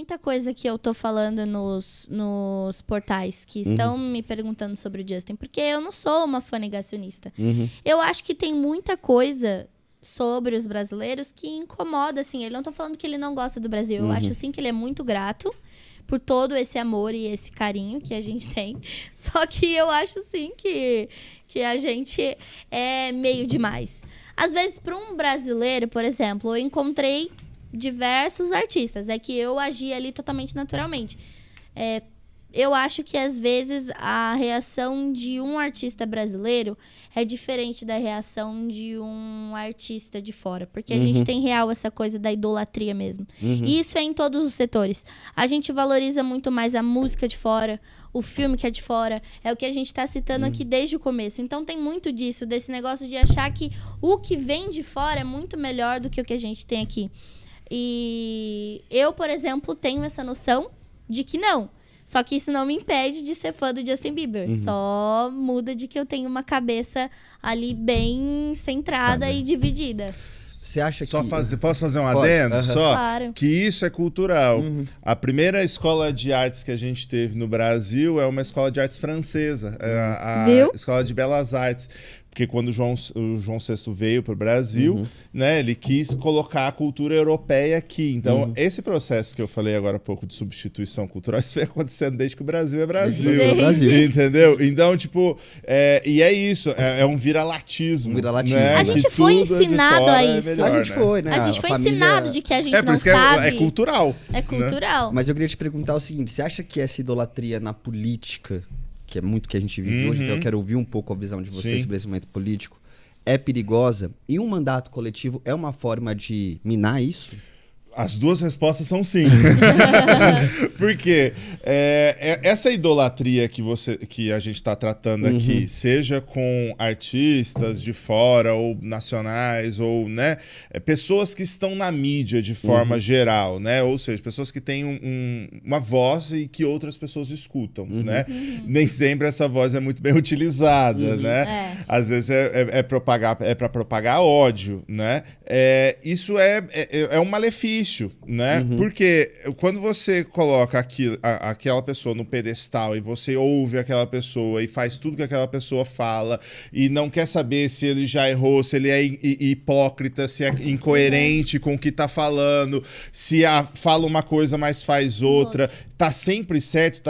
muita coisa que eu tô falando nos portais que estão me perguntando sobre o Justin, porque eu não sou uma fã negacionista. Eu acho que tem muita coisa sobre os brasileiros que incomoda, assim. Ele não tô falando que ele não gosta do Brasil. Eu acho, sim, que ele é muito grato por todo esse amor e esse carinho que a gente tem. Só que eu acho, sim, que a gente é meio demais. Às vezes, para um brasileiro, por exemplo, eu encontrei diversos artistas. É que eu agi ali totalmente naturalmente. Eu acho que, às vezes, a reação de um artista brasileiro é diferente da reação de um artista de fora. Porque a gente tem real essa coisa da idolatria mesmo. E isso é em todos os setores. A gente valoriza muito mais a música de fora, o filme que é de fora. É o que a gente tá citando aqui desde o começo. Então tem muito disso, desse negócio de achar que o que vem de fora é muito melhor do que o que a gente tem aqui. E eu, por exemplo, tenho essa noção de que não. Só que isso não me impede de ser fã do Justin Bieber. Só muda de que eu tenho uma cabeça ali bem centrada e dividida. Você acha Posso fazer um adendo? Só Claro. que isso é cultural. A primeira escola de artes que a gente teve no Brasil é uma escola de artes francesa. A Viu? Escola de Belas Artes. Porque quando o João VI veio para o Brasil, né, ele quis colocar a cultura europeia aqui. Então, esse processo que eu falei agora há pouco de substituição cultural, isso vem acontecendo desde que o Brasil é Brasil. Entendeu? Então, tipo, e é isso. É um viralatismo. Né? A gente foi ensinado a isso. Melhor, a gente foi, né? A gente foi família... ensinado de que a gente não por isso sabe. É cultural. É cultural. Mas eu queria te perguntar o seguinte, você acha que essa idolatria na política, que é muito que a gente vive hoje, então eu quero ouvir um pouco a visão de vocês sobre esse momento político, é perigosa? E um mandato coletivo é uma forma de minar isso? As duas respostas são sim. Porque essa idolatria que a gente está tratando aqui, seja com artistas de fora ou nacionais, ou né, pessoas que estão na mídia de forma geral, né? Ou seja, pessoas que têm uma voz e que outras pessoas escutam, né? Nem sempre essa voz é muito bem utilizada, né? Às vezes é para propagar ódio, né? Isso é um malefício. Né? Porque quando você coloca aquela pessoa no pedestal e você ouve aquela pessoa e faz tudo que aquela pessoa fala e não quer saber se ele já errou, se ele é hipócrita, se é incoerente com o que tá falando, se fala uma coisa mas faz outra, tá sempre certo,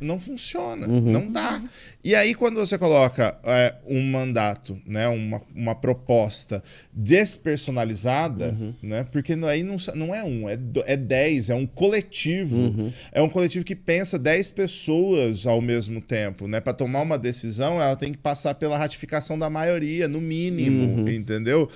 não funciona, não dá. E aí, quando você coloca um mandato, né, uma proposta despersonalizada, né, porque aí não é é 10, é um coletivo. É um coletivo que pensa 10 pessoas ao mesmo tempo. Né? Para tomar uma decisão, ela tem que passar pela ratificação da maioria, no mínimo, entendeu?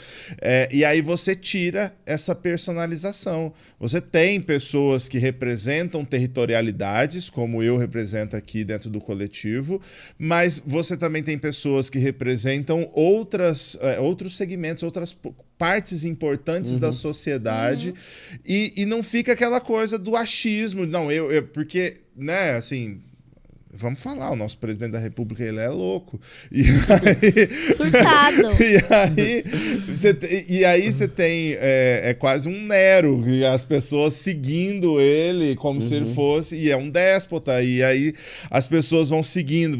E aí você tira essa personalização. Você tem pessoas que representam territorialidades, como eu represento aqui dentro do coletivo, mas você também tem pessoas que representam outros segmentos, outras partes importantes da sociedade e não fica aquela coisa do achismo. Não, porque, né, assim... Vamos falar, o nosso presidente da República, ele é louco. Surtado. E aí você tem quase um Nero, e as pessoas seguindo ele como se ele fosse, e é um déspota, e aí as pessoas vão seguindo,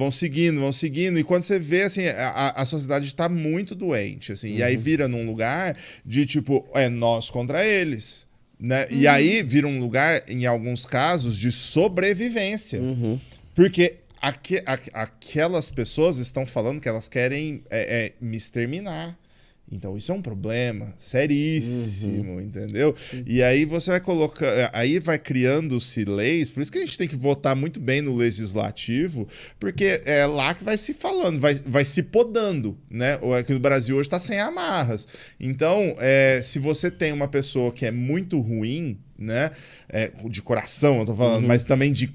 e quando você vê, assim, a sociedade está muito doente, assim, e aí vira num lugar de, tipo, nós contra eles. Né? E aí vira um lugar, em alguns casos, de sobrevivência. Porque aquelas pessoas estão falando que elas querem me exterminar. Então isso é um problema seríssimo, entendeu? E aí você vai colocar, aí vai criando-se leis, por isso que a gente tem que votar muito bem no legislativo, porque é lá que vai se falando, vai se podando, né? Aqui no Brasil hoje está sem amarras. Então, se você tem uma pessoa que é muito ruim, né? De coração, eu tô falando, mas também de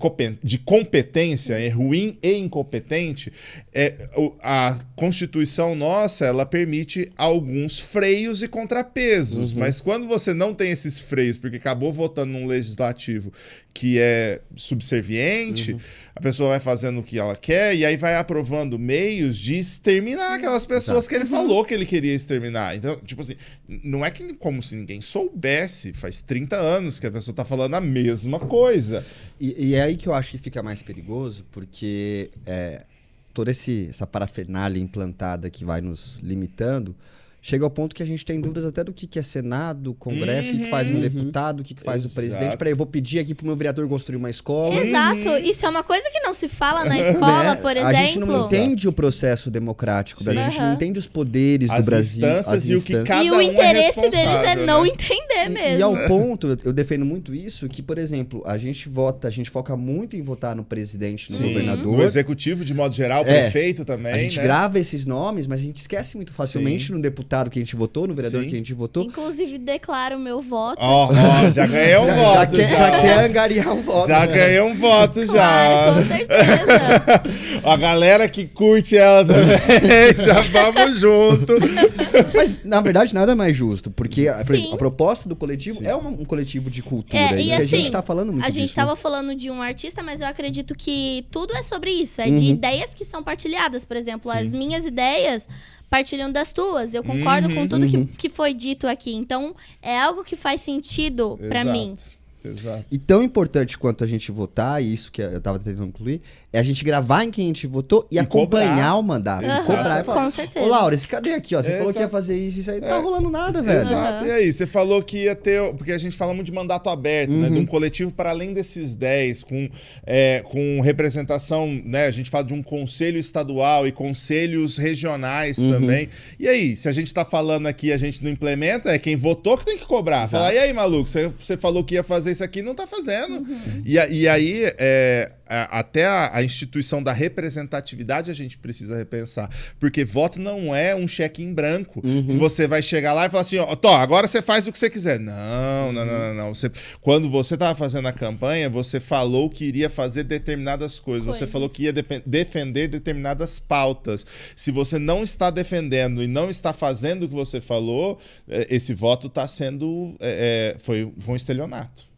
competência, é ruim e incompetente, a Constituição nossa, ela permite alguns freios e contrapesos, mas quando você não tem esses freios, porque acabou votando num legislativo que é subserviente, a pessoa vai fazendo o que ela quer e aí vai aprovando meios de exterminar aquelas pessoas que ele falou que ele queria exterminar. Então, tipo assim, não é como se ninguém soubesse, faz 30 anos menos, que a pessoa tá falando a mesma coisa. E é aí que eu acho que fica mais perigoso, porque toda essa parafernália implantada que vai nos limitando, chega ao ponto que a gente tem dúvidas até do que é Senado, Congresso, o que faz um deputado, o que faz o presidente. Peraí, eu vou pedir aqui pro meu vereador construir uma escola. Exato. Isso é uma coisa que não se fala na escola, por exemplo. A gente não entende o processo democrático, a gente não entende os poderes do Brasil. As instâncias e o que cada E o interesse deles é não entender mesmo. E ao ponto, eu defendo muito isso, que, por exemplo, a gente foca muito em votar no presidente, no governador. No executivo, de modo geral, prefeito também. A gente grava esses nomes, mas a gente esquece muito facilmente no deputado que a gente votou, no vereador que a gente votou. Inclusive, declaro meu voto. Já ganhei um voto. Já quer angariar um voto. Já ganhei um voto, claro, com certeza. A galera que curte ela também, já vamos junto. Mas, na verdade, nada mais justo, porque a proposta do coletivo é um coletivo de cultura. E a assim, gente tá falando muito a gente disso, tava falando de um artista, mas eu acredito que tudo é sobre isso. É de ideias que são partilhadas. Por exemplo, as minhas ideias partilham das tuas. Eu concordo com tudo que foi dito aqui. Então, é algo que faz sentido pra mim. Exato. E tão importante quanto a gente votar, e isso que eu tava tentando incluir, é a gente gravar em quem a gente votou e acompanhar o mandato. Cobrar e falar, com certeza. ô Laura, cadê aqui? Ó, você falou que ia fazer isso aí. Não tá rolando nada, velho. Exato. E aí, você falou que ia ter... Porque a gente fala muito de mandato aberto, né? De um coletivo para além desses 10, com representação, né? A gente fala de um conselho estadual e conselhos regionais também. E aí, se a gente tá falando aqui e a gente não implementa, é quem votou que tem que cobrar. Falar, e aí, maluco, você falou que ia fazer isso aqui, não tá fazendo. E aí, até a instituição da representatividade a gente precisa repensar. Porque voto não é um cheque em branco. Que você vai chegar lá e falar assim, ó, agora você faz o que você quiser. Não. Quando você tava fazendo a campanha, você falou que iria fazer determinadas coisas. Você falou que ia defender determinadas pautas. Se você não está defendendo e não está fazendo o que você falou, esse voto está sendo... foi um estelionato.